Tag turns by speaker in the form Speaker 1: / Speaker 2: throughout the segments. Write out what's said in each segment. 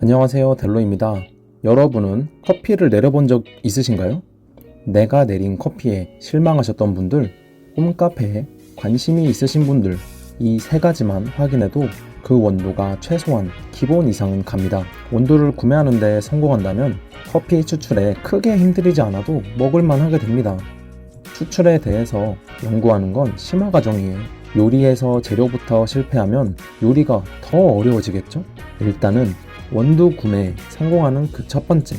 Speaker 1: 안녕하세요, 델로입니다. 여러분은 커피를 내려본 적 있으신가요? 내가 내린 커피에 실망하셨던 분들, 홈카페에 관심이 있으신 분들, 이 세 가지만 확인해도 그 원두가 최소한 기본 이상은 갑니다. 원두를 구매하는데 성공한다면 커피 추출에 크게 힘들이지 않아도 먹을만 하게 됩니다. 추출에 대해서 연구하는 건 심화 과정이에요. 요리에서 재료부터 실패하면 요리가 더 어려워지겠죠? 일단은 원두 구매에 성공하는 그 첫 번째,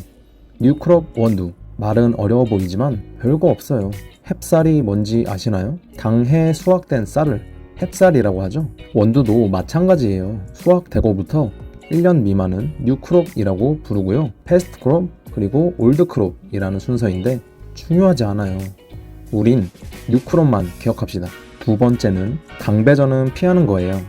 Speaker 1: 뉴크롭 원두. 말은 어려워 보이지만 별거 없어요. 햅쌀이 뭔지 아시나요? 당해 수확된 쌀을 햅쌀이라고 하죠. 원두도 마찬가지예요. 수확되고부터 1년 미만은 뉴크롭이라고 부르고요. 패스트크롭 그리고 올드크롭이라는 순서인데 중요하지 않아요. 우린 뉴크롭만 기억합시다. 두 번째는 강배전은 피하는 거예요.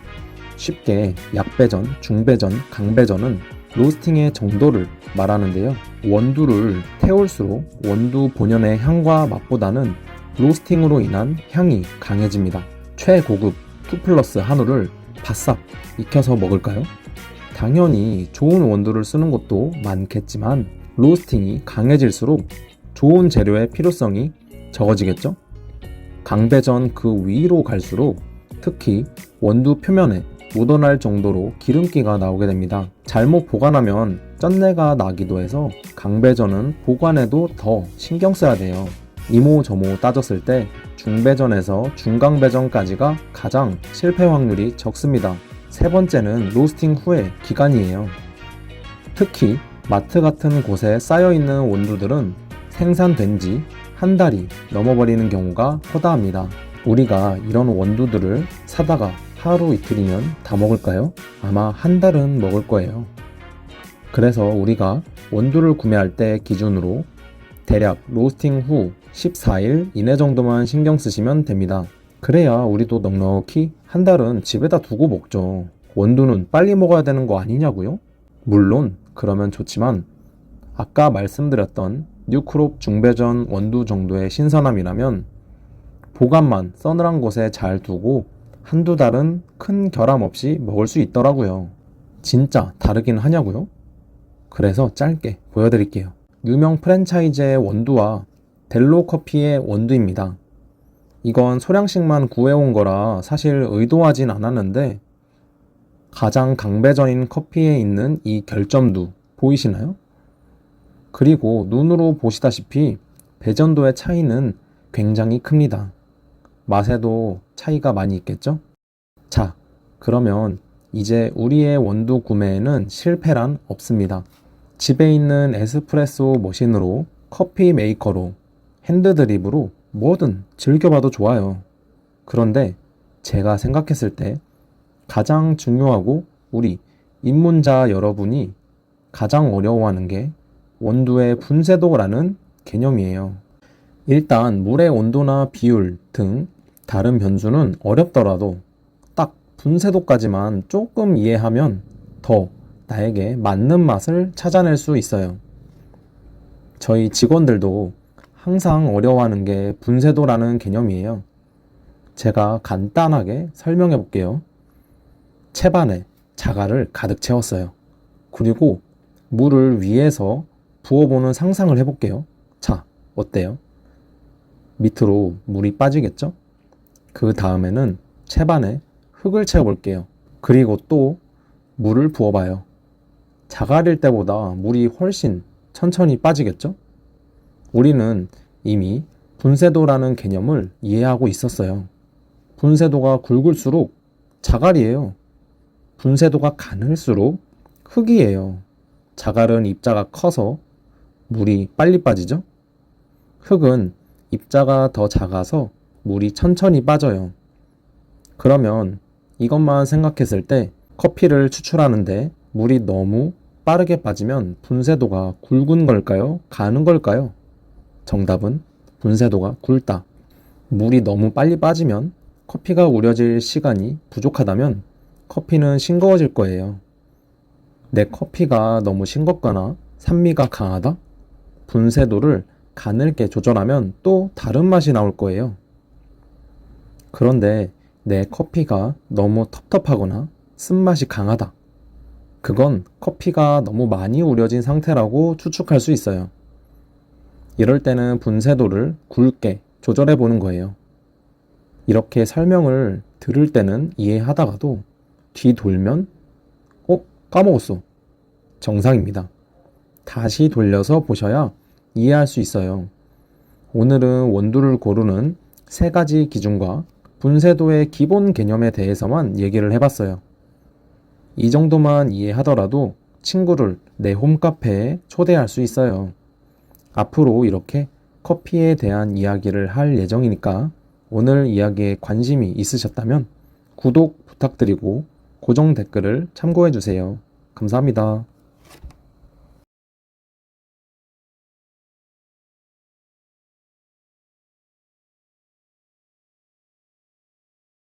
Speaker 1: 쉽게 약배전, 중배전, 강배전은 로스팅의 정도를 말하는데요. 원두를 태울수록 원두 본연의 향과 맛보다는 로스팅으로 인한 향이 강해집니다. 최고급 2+ 한우를 바싹 익혀서 먹을까요? 당연히 좋은 원두를 쓰는 것도 많겠지만 로스팅이 강해질수록 좋은 재료의 필요성이 적어지겠죠? 강배전 그 위로 갈수록 특히 원두 표면에 묻어날 정도로 기름기가 나오게 됩니다. 잘못 보관하면 쩐내가 나기도 해서 강배전은 보관에도 더 신경 써야 돼요. 이모저모 따졌을 때 중배전에서 중강배전까지가 가장 실패 확률이 적습니다. 세 번째는 로스팅 후의 기간이에요. 특히 마트 같은 곳에 쌓여있는 원두들은 생산된 지 한 달이 넘어버리는 경우가 허다합니다. 우리가 이런 원두들을 사다가 하루 이틀이면 다 먹을까요? 아마 한 달은 먹을 거예요. 그래서 우리가 원두를 구매할 때 기준으로 대략 로스팅 후 14일 이내 정도만 신경 쓰시면 됩니다. 그래야 우리도 넉넉히 한 달은 집에다 두고 먹죠. 원두는 빨리 먹어야 되는 거 아니냐고요? 물론 그러면 좋지만 아까 말씀드렸던 뉴크롭 중배전 원두 정도의 신선함이라면 보관만 서늘한 곳에 잘 두고 한두 달은 큰 결함 없이 먹을 수 있더라고요. 진짜 다르긴 하냐고요? 그래서 짧게 보여드릴게요. 유명 프랜차이즈의 원두와 델로 커피의 원두입니다. 이건 소량씩만 구해온 거라 사실 의도하진 않았는데 가장 강배전인 커피에 있는 이 결점도 보이시나요? 그리고 눈으로 보시다시피 배전도의 차이는 굉장히 큽니다. 맛에도 차이가 많이 있겠죠? 자, 그러면 이제 우리의 원두 구매에는 실패란 없습니다. 집에 있는 에스프레소 머신으로, 커피 메이커로, 핸드드립으로 뭐든 즐겨봐도 좋아요. 그런데 제가 생각했을 때 가장 중요하고 우리 입문자 여러분이 가장 어려워하는 게 원두의 분쇄도라는 개념이에요. 일단 물의 온도나 비율 등 다른 변수는 어렵더라도 딱 분쇄도까지만 조금 이해하면 더 나에게 맞는 맛을 찾아낼 수 있어요. 저희 직원들도 항상 어려워하는 게 분쇄도라는 개념이에요. 제가 간단하게 설명해 볼게요. 채반에 자갈을 가득 채웠어요. 그리고 물을 위에서 부어보는 상상을 해볼게요. 자, 어때요? 밑으로 물이 빠지겠죠? 그 다음에는 채반에 흙을 채워볼게요. 그리고 또 물을 부어봐요. 자갈일 때보다 물이 훨씬 천천히 빠지겠죠? 우리는 이미 분쇄도라는 개념을 이해하고 있었어요. 분쇄도가 굵을수록 자갈이에요. 분쇄도가 가늘수록 흙이에요. 자갈은 입자가 커서 물이 빨리 빠지죠? 흙은 입자가 더 작아서 물이 천천히 빠져요. 그러면 이것만 생각했을 때 커피를 추출하는데 물이 너무 빠르게 빠지면 분쇄도가 굵은 걸까요? 가는 걸까요? 정답은 분쇄도가 굵다. 물이 너무 빨리 빠지면 커피가 우려질 시간이 부족하다면 커피는 싱거워질 거예요. 내 커피가 너무 싱겁거나 산미가 강하다? 분쇄도를 가늘게 조절하면 또 다른 맛이 나올 거예요. 그런데 내 커피가 너무 텁텁하거나 쓴맛이 강하다. 그건 커피가 너무 많이 우려진 상태라고 추측할 수 있어요. 이럴 때는 분쇄도를 굵게 조절해 보는 거예요. 이렇게 설명을 들을 때는 이해하다가도 뒤돌면 까먹었어. 정상입니다. 다시 돌려서 보셔야 이해할 수 있어요. 오늘은 원두를 고르는 3가지 기준과 분쇄도의 기본 개념에 대해서만 얘기를 해봤어요. 이 정도만 이해하더라도 친구를 내 홈카페에 초대할 수 있어요. 앞으로 이렇게 커피에 대한 이야기를 할 예정이니까 오늘 이야기에 관심이 있으셨다면 구독 부탁드리고 고정 댓글을 참고해주세요. 감사합니다.